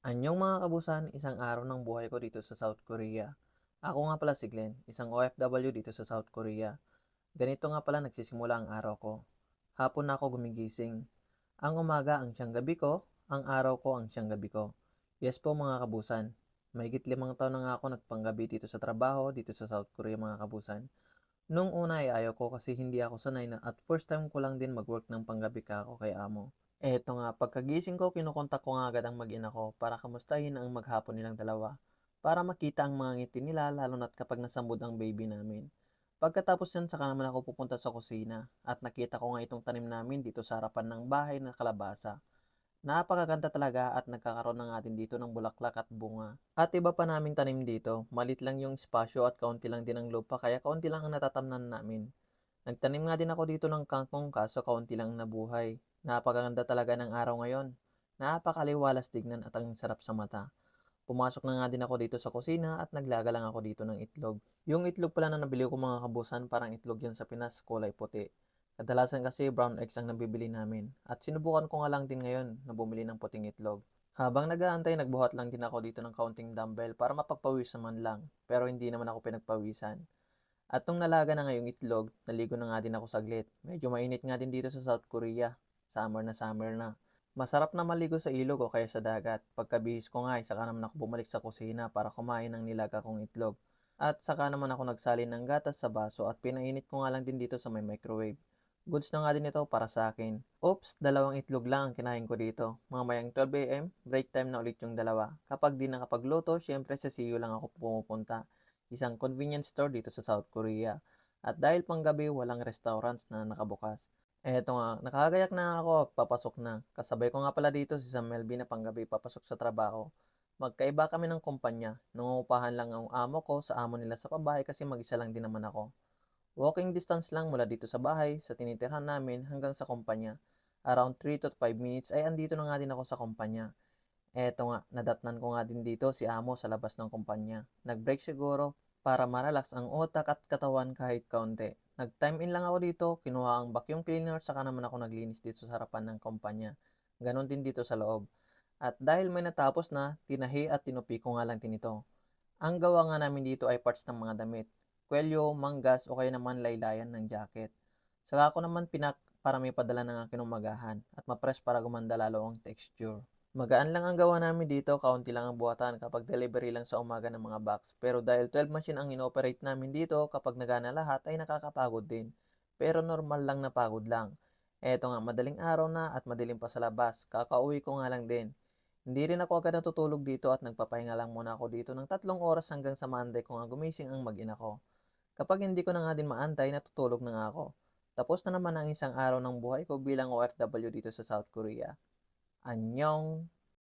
Anyong mga kabusan, isang araw ng buhay ko dito sa South Korea. Ako nga pala si Glenn, isang OFW dito sa South Korea. Ganito nga pala nagsisimula ang araw ko. Hapon na ako gumigising. Ang umaga ang siyang gabi ko, ang araw ko ang siyang gabi ko. Yes po mga kabusan. Mahigit 5 taon na nga ako nagpanggabi dito sa trabaho dito sa South Korea mga kabusan. Nung una ay ayaw ko kasi hindi ako sanay na at first time ko lang din mag-work ng panggabi ka ako kay amo. Eto nga, pagkagising ko, kinukontak ko nga agad ang mag-ina ko para kamustahin ang maghapon nilang dalawa. Para makita ang mga ngiti nila lalo na't kapag nasambod ang baby namin. Pagkatapos yan, saka naman ako pupunta sa kusina at nakita ko nga itong tanim namin dito sa harapan ng bahay na kalabasa. Napakaganda talaga at nagkakaroon na nga din dito ng bulaklak at bunga. At iba pa naming tanim dito, malit lang yung espasyo at kaunti lang din ang lupa kaya kaunti lang ang natatamnan namin. Nagtanim nga din ako dito ng kangkong kaso kaunti lang nabuhay. Napakaganda talaga ng araw ngayon. Napakaliwalas tignan at ang sarap sa mata. Pumasok na nga din ako dito sa kusina at naglaga lang ako dito ng itlog. Yung itlog pala na nabili ko mga kabusan, parang itlog yan sa Pinas, kulay puti. Kadalasan kasi brown eggs ang nabibili namin. At sinubukan ko nga lang din ngayon na bumili ng puting itlog. Habang nag-aantay, nagbuhat lang din ako dito ng kaunting dumbbell para mapagpawis naman lang. Pero hindi naman ako pinagpawisan. At nung nalaga na nga yung itlog, naligo na nga din ako saglit. Medyo mainit nga din dito sa South Korea. Summer na summer na. Masarap na maligo sa ilog o kaya sa dagat. Pagkabihis ko nga, saka naman ako bumalik sa kusina para kumain ng nilaga kong itlog. At saka naman ako nagsalin ng gatas sa baso at pinainit ko nga lang din dito sa may microwave. Goods na nga din ito para sa akin. Oops, 2 itlog lang ang kinain ko dito. Mamayang 12 AM, break time na ulit yung dalawa. Kapag di nakapagluto, syempre sa CU lang ako pumupunta, isang convenience store dito sa South Korea. At dahil panggabi, walang restaurants na nakabukas. Eto nga, nakagayak na ako, papasok na. Kasabay ko nga pala dito si Sam Melvin na panggabi papasok sa trabaho. Magkaiba kami ng kumpanya. Nangungupahan lang ang amo ko sa amo nila sa pabahay kasi mag-isa lang din naman ako. Walking distance lang mula dito sa bahay, sa tinitirhan namin hanggang sa kumpanya. Around 3 to 5 minutes ay andito na nga din ako sa kumpanya. Eto nga, nadatnan ko nga din dito si amo sa labas ng kumpanya. Nag-break siguro para marelax ang utak at katawan kahit kaunti. Nag-time in lang ako dito, kinuha ang vacuum cleaner, saka naman ako naglinis dito sa harapan ng kumpanya. Ganon din dito sa loob. At dahil may natapos na, tinahi at tinupi ko nga lang din ito. Ang gawa nga namin dito ay parts ng mga damit. Kwelyo, manggas o kaya naman laylayan ng jacket. Saka ako naman pinak para may padala ng aking umagahan at ma-press para gumanda lalo ang texture. Magaan lang ang gawa namin dito, kaunti lang ang buhatan kapag delivery lang sa umaga ng mga box. Pero dahil 12 machine ang inoperate namin dito, kapag nagana lahat ay nakakapagod din. Pero normal lang na pagod lang. Eto nga, madaling araw na at madilim pa sa labas. Kakauwi ko nga lang din. Hindi rin ako agad natutulog dito at nagpapahinga lang muna ako dito ng 3 oras hanggang sa Monday ko nga gumising ang mag-ina ko. Kapag hindi ko na nga din maantay, natutulog na nga ako. Tapos na naman ang isang araw ng buhay ko bilang OFW dito sa South Korea. Anyong!